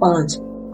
5,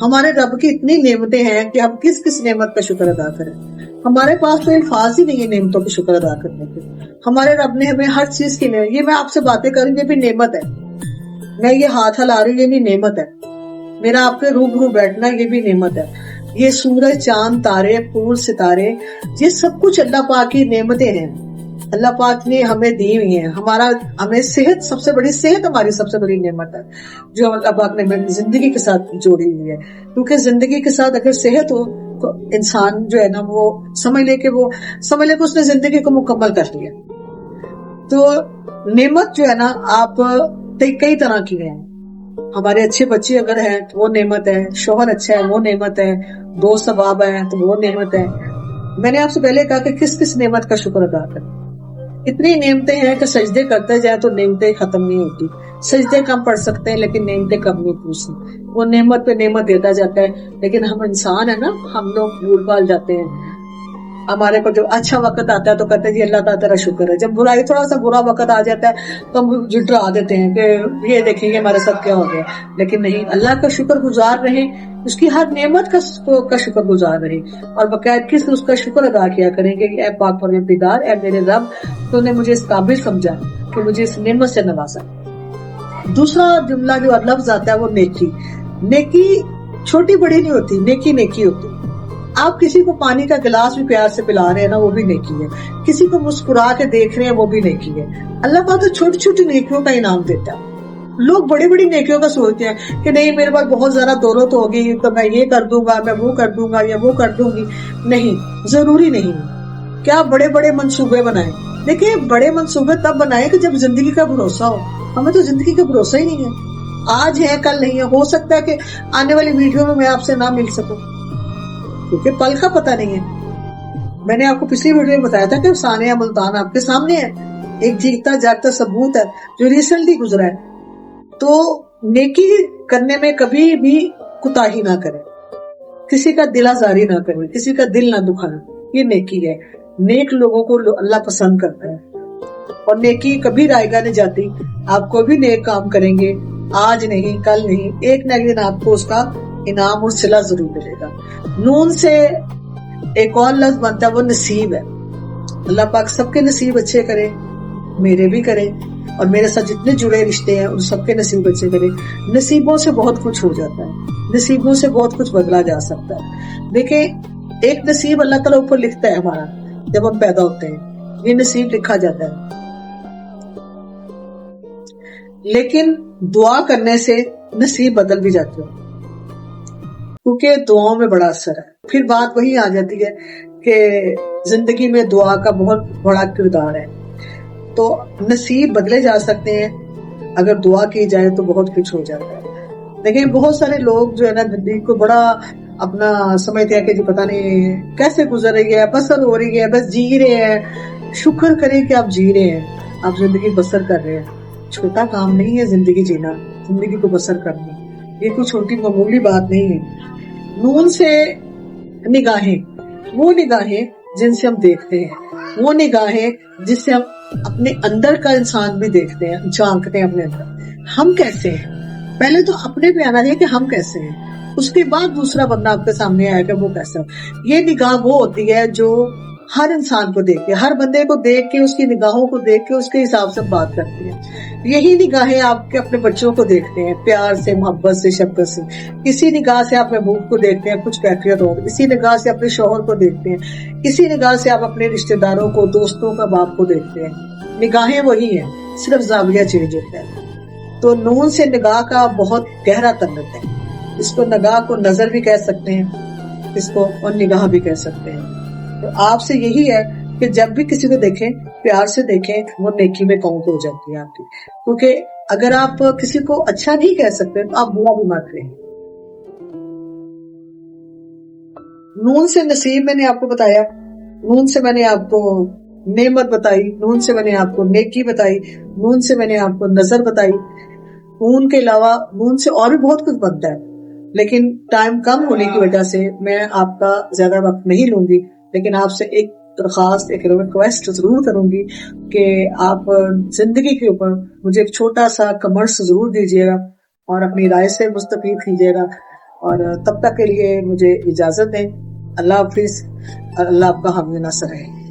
ہمارے رب کی اتنی نعمتیں ہیں کہ ہم کس کس نعمت کا شکر ادا کریں. ہمارے پاس تو الفاظ ہی نہیں ہے نعمتوں کا شکر ادا کرنے کے. ہمارے رب نے ہمیں ہر چیز کی نعمت. یہ میں آپ سے باتیں کروں یہ بھی نعمت ہے. میں یہ ہاتھ ہلا رہی ہوں یہ بھی نعمت ہے. میرا آپ کے روبرو بیٹھنا یہ بھی نعمت ہے. یہ سورج چاند تارے پھول ستارے یہ سب کچھ اللہ پاک کی نعمتیں ہیں. اللہ پاک نے ہمیں دی ہوئی ہیں. ہمیں صحت سب سے بڑی صحت ہماری سب سے بڑی نعمت ہے جو اللہ پاک نے زندگی کے ساتھ جوڑی ہوئی ہے. کیونکہ زندگی کے ساتھ اگر صحت ہو تو انسان جو ہے نا وہ سمجھ لے کہ اس نے زندگی کو مکمل کر لیا. تو نعمت جو ہے نا آپ کئی طرح کی ہیں. ہمارے اچھے بچے اگر ہیں تو وہ نعمت ہے. شوہر اچھا ہے وہ نعمت ہے. دوست احباب ہیں تو وہ نعمت ہے. میں نے آپ سے پہلے کہا کہ کس کس نعمت کا شکر ادا کریں. اتنی نعمتیں ہیں کہ سجدے کرتے جائیں تو نعمتیں ختم نہیں ہوتی. سجدے کم پڑھ سکتے ہیں لیکن نعمتیں کم نہیں پوچھتی. وہ نعمت پہ نعمت دیتا جاتا ہے. لیکن ہم انسان ہیں نا ہم لوگ بھول بھال جاتے ہیں. ہمارے کو جو اچھا وقت آتا ہے تو کہتے ہیں جی اللہ تعالیٰ تیرا شکر ہے. جب برائی تھوڑا سا برا وقت آ جاتا ہے تو ہم جھٹلا دیتے ہیں کہ یہ دیکھیں گے ہمارے ساتھ کیا ہو گیا. لیکن نہیں, اللہ کا شکر گزار رہیں, اس کی ہر نعمت کا شکر گزار رہیں اور باقاعدگی سے اس کا شکر ادا کیا کریں گے. اے پاک پروردگار, اے میرے رب, تو نے مجھے اس قابل سمجھا کہ مجھے اس نعمت سے نوازا. دوسرا جملہ جو لفظ آتا ہے وہ نیکی. نیکی چھوٹی بڑی نہیں ہوتی, نیکی نیکی ہوتی. آپ کسی کو پانی کا گلاس بھی پیار سے پلا رہے ہیں نا وہ بھی نیکی ہے. کسی کو مسکرا کے دیکھ رہے ہیں وہ بھی نیکی ہے. اللہ پاک تو چھوٹی چھوٹی نیکیوں کا انعام دیتا ہے. لوگ بڑی بڑی نیکیوں کا سوچتے ہیں کہ نہیں میرے پاس بہت زیادہ دولت ہوگی تو میں یہ کر دوں گا, میں وہ کر دوں گا یا وہ کر دوں گی. نہیں, ضروری نہیں. کیا بڑے بڑے منصوبے بنائیں. دیکھیں بڑے منصوبے تب بنائیں کہ جب زندگی کا بھروسہ ہو. ہمیں تو زندگی کا بھروسہ ہی نہیں ہے. آج ہے کل نہیں ہے. ہو سکتا ہے کہ آنے والی ویڈیو میں آپ سے نہ مل سکوں کیونکہ پل کا پتہ نہیں ہے. میں نے آپ کو پچھلی ویڈیو میں بتایا تھا کہ ثانیہ ملتان آپ کے سامنے ہے, ایک جیتا جاگتا ثبوت ہے جو ریسنٹلی گزرا ہے. تو نیکی کرنے میں کبھی بھی کوتاہی نہ کریں, کسی کا دل آزاری نہ کریں, کسی کا دل نہ دکھائیں. یہ نیکی ہے. نیک لوگوں کو اللہ پسند کرتا ہے اور نیکی کبھی رائے گاہ نہیں جاتی. آپ کو بھی نیک کام کریں گے, آج نہیں کل نہیں, ایک نہ ایک دن آپ کو اس کا انعام اور صلہ ضرور ملے گا. نون سے ایک اور لفظ بنتا ہے وہ نصیب ہے. اللہ پاک سب کے نصیب اچھے کرے, میرے بھی کرے اور میرے ساتھ جتنے جڑے رشتے ہیں ان سب کے نصیب اچھے کرے. نصیبوں سے بہت کچھ ہو جاتا ہے, نصیبوں سے بہت کچھ بدلا جا سکتا ہے. دیکھیں ایک نصیب اللہ تعالیٰ اوپر لکھتا ہے ہمارا جب ہم پیدا ہوتے ہیں, یہ نصیب لکھا جاتا ہے. لیکن دعا کرنے سے نصیب بدل بھی جاتے ہیں کیونکہ دعاؤں میں بڑا اثر ہے. پھر بات وہی آ جاتی ہے کہ زندگی میں دعا کا بہت بڑا کردار ہے. تو نصیب بدلے جا سکتے ہیں اگر دعا کی جائے تو بہت کچھ ہو جاتا ہے. لیکن بہت سارے لوگ جو ہے نا زندگی کو بڑا اپنا سمجھتے ہیں کہ جی پتہ نہیں کیسے گزر رہی ہے, بسر ہو رہی ہے, بس جی رہے ہیں. شکر کریں کہ آپ جی رہے ہیں, آپ زندگی بسر کر رہے ہیں. چھوٹا کام نہیں ہے زندگی جینا, زندگی کو بسر کرنا, یہ کوئی چھوٹی معمولی بات نہیں ہے. نون سے نگاہیں, وہ نگاہیں جن سے ہم دیکھتے ہیں, وہ نگاہیں جس سے ہم اپنے اندر کا انسان بھی دیکھتے ہیں, جھانکتے ہیں اپنے اندر ہم کیسے ہیں. پہلے تو اپنے پہ آنا چاہیے کہ ہم کیسے ہیں, اس کے بعد دوسرا بندہ آپ کے سامنے آئے گا وہ کیسا. یہ نگاہ وہ ہوتی ہے جو ہر انسان کو دیکھ کے, ہر بندے کو دیکھ کے, اس کی نگاہوں کو دیکھ کے اس کے حساب سے بات کرتی ہیں. یہی نگاہیں آپ کے اپنے بچوں کو دیکھتے ہیں پیار سے, محبت سے, شفقت سے. اسی نگاہ سے آپ محبوب کو دیکھتے ہیں کچھ کیفیت ہو, اسی نگاہ سے اپنے شوہر کو دیکھتے ہیں, اسی نگاہ سے آپ اپنے رشتہ داروں کو, دوستوں کا, باپ کو دیکھتے ہیں. نگاہیں وہی ہیں, صرف زاویہ چینج ہوتا ہے. تو نون سے نگاہ کا بہت گہرا تعلق ہے. اس کو نگاہ کو نظر بھی کہہ سکتے ہیں, اس کو اور نگاہ بھی کہہ سکتے ہیں. تو آپ سے یہی ہے کہ جب بھی کسی کو دیکھیں پیار سے دیکھیں, وہ نیکی میں کاؤنٹ ہو جاتی ہے آپ کی. کیونکہ اگر آپ کسی کو اچھا نہیں کہہ سکتے تو آپ برا بھی مت کریں. نون سے نصیب میں نے آپ کو بتایا, نون سے میں نے آپ کو نعمت بتائی, نون سے میں نے آپ کو نیکی بتائی, نون سے میں نے آپ کو نظر بتائی. نون کے علاوہ نون سے اور بھی بہت کچھ بنتا ہے, لیکن ٹائم کم ہونے کی وجہ سے میں آپ کا زیادہ وقت نہیں لوں گی. لیکن آپ سے ایک درخواست, ایک ریکویسٹ ضرور کروں گی کہ آپ زندگی کے اوپر مجھے ایک چھوٹا سا کمرس ضرور دیجیے گا اور اپنی رائے سے مستفید کیجیے گا. اور تب تک کے لیے مجھے اجازت دیں. اللہ حافظ اور اللہ آپ کا حامی ناصر ہے.